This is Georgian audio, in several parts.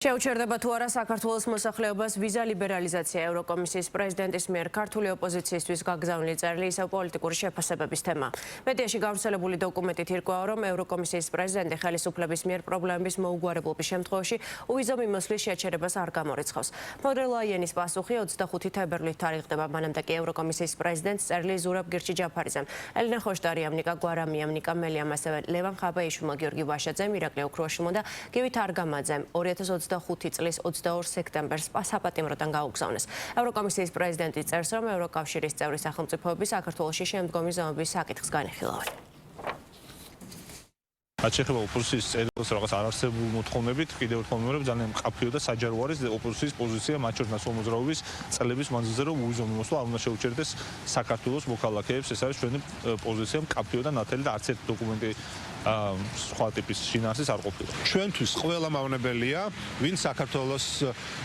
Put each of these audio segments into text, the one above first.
შეუჩერდება თუ არა საქართველოს მოსახლეობას ვიზა ლიბერალიზაცია ევროკომისიის პრეზიდენტის მიერ ქართული ოპოზიციისთვის გაგზავნილი წერილი ისევ პოლიტიკური შეფასებების თემა. მედიაში გავრცელებული დოკუმენტით ირკვევა, რომ ევროკომისიის პრეზიდენტი ხელისუფლების მიერ პრობლემების მოუგვარებლობის შემთხვევაში უვიზო მიმოსვლის შეჩერებას არ გამორიცხავს. ფონ დერ ლაიენის პასუხი 25 თებერვლით თარიღდება, მანამდე კი ევროკომისიის პრეზიდენტს წერილი ზურაბ გირჩი-ჯაფარიძემ, ელენა ხოშტარიამ, ნიკა გვარამიამ, ნიკა მელიამ, ასევე ლევან ხაბაიშვილმა, გიორგი ვაშაძემ, ირაკლი ოქროაშვილმა და გივით არგამაძემ 2025 წლის 22 სექტემბერს საპატიმროდან გაუგზავნეს. ევროკომისიის პრეზიდენტი წერს, რომ ევროკავშირის წევრი სახელმწიფოები საქართველოში შემდგომი ზომების საკითხს განიხილავენ. Აშეხება ოპოზიციის წერილს რაღაც არარსებულ მოთხოვნებით, კიდევ ერთხელ ვიმეორებ, ძალიან მყაფიო და საჯარო არის ოპოზიციის პოზიცია მათ შორის ნაციონალურ მოძრაობის წლების მანძილზე, რომ უვიზო მიმოსვლა არ უნდა შეუჩერდეს საქართველოს მოქალაქეებს. ეს არის ჩვენი პოზიცია, მყაფიო და ნათელი და არც ერთი დოკუმენტი სხვა ტიპის შინაარსის არ ყოფილა. ჩვენთვის ყველა მავნებელია, ვინ საქართველოს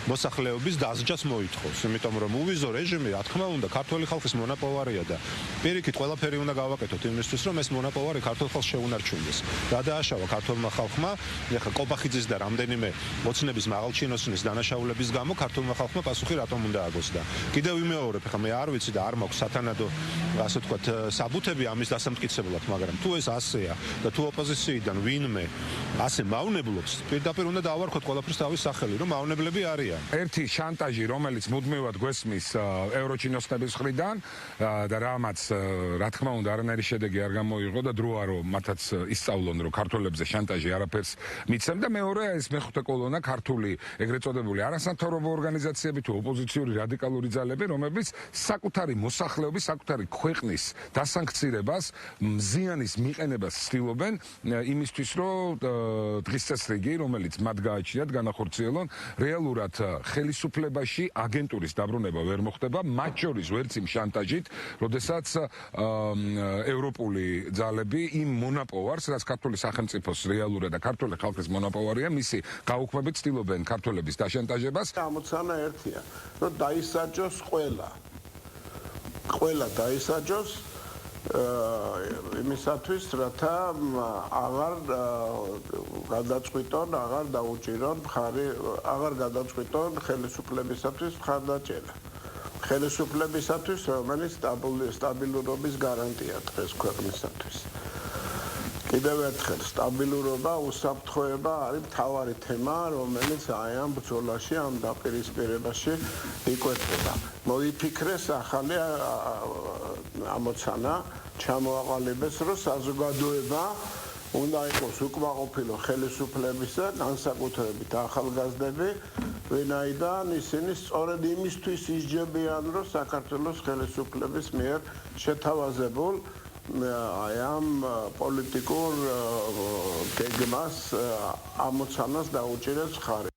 მოსახლეობის დასჯას მოითხოვს, იმიტომ რომ უვიზო რეჟიმი, რა თქმა უნდა, ქართული ხალხის მონაპოვარია და პირიქით ყველაფერი უნდა გავაკეთოთ იმისთვის, რომ ეს მონაპოვარი ქართულ ხალხს შეუნარჩუნდეს. რა დააშავა ქართულმა ხალხმა, ეხლა კობახიძის და რამდენიმე ოცნების მაღალჩინოსნის დანაშაულების გამო ქართულმა ხალხმა პასუხი რატომ უნდა აგოს და კიდევ ვიმეორებ, ეხლა მე არ ვიცი და არ მაქვს სათანადო, ასე ვთქვათ, საბუთები ამის დასამტკიცებლად, მაგრამ თუ ეს ასეა და თუ ოპოზიციიდან ვინმე ასე მავნებლობს, პირდაპირ უნდა დავარქოთ ყველაფერს თავის სახელი, რომ მავნებლები არიან. ერთი შანტაჟი, რომელიც მუდმივად გვესმის ევროჩინოსნების მხრიდან და რამაც რა თქმა უნდა არანაირი შედეგი არ გამოიღო და დროა რომ მათაც ისწავლონ, რომ ქართველებზე შანტაჟი არაფერს მიცემ და მეორეა ეს მეხუთე კოლონა ქართული ეგრეთ წოდებული არასამთავრობო ორგანიზაციები თუ ოპოზიციური რადიკალური ძალები, რომლებიც საკუთარი მოსახლეობის, საკუთარი ქვეყნის დასანქცირებას, მზიანის მიყენებას ცდილობენ იმისთვის, რომ დღის წესრიგი, რომელიც მათ გააჩნიათ, განახორციელონ, რეალურად ხელისუფლებაში აგენტურის დაბრუნება ვერ მოხდება, მათ შორის ვერც იმ შანტაჟით, როდესაც ევროპული ძალები იმ მონაპოვარს, რაც ქართული სახელმწიფოს რეალურად და ქართული ხალხის მონაპოვარია, მისი გაუქმებით ცდილობენ ქართველების დაშანტაჟებას. ამოცანა ერთია, რომ დაისაჯოს ყველა დაისაჯოს იმისათვის, რათა აღარ გადაწყვიტონ, აღარ დაუჭირონ მხარი, აღარ გადაწყვიტონ ხელისუფლებისათვის მხარდაჭერა. ხელისუფლებისათვის, რომელიც სტაბილურობის გარანტია დღეს ქვეყნისათვის. კიდევ ერთხელ, სტაბილურობა, უსაფრთხოება არის მთავარი თემა, რომელიც აი ამ ბრძოლაში, ამ დაპირისპირებაში იკვეთება. მოიფიქრეს ახალი ამოცანა, ჩამოაყალიბეს, რომ საზოგადოება უნდა იყოს უკმაყოფილო ხელისუფლებისა, განსაკუთრებით ახალგაზრდები, ვინაიდან ისინი სწორედ იმისთვის ისჯებიან, რომ საქართველოს ხელისუფლების მიერ შეთავაზებულ აი ამ პოლიტიკურ გეგმას ამოცანას დაუჭირეს მხარი.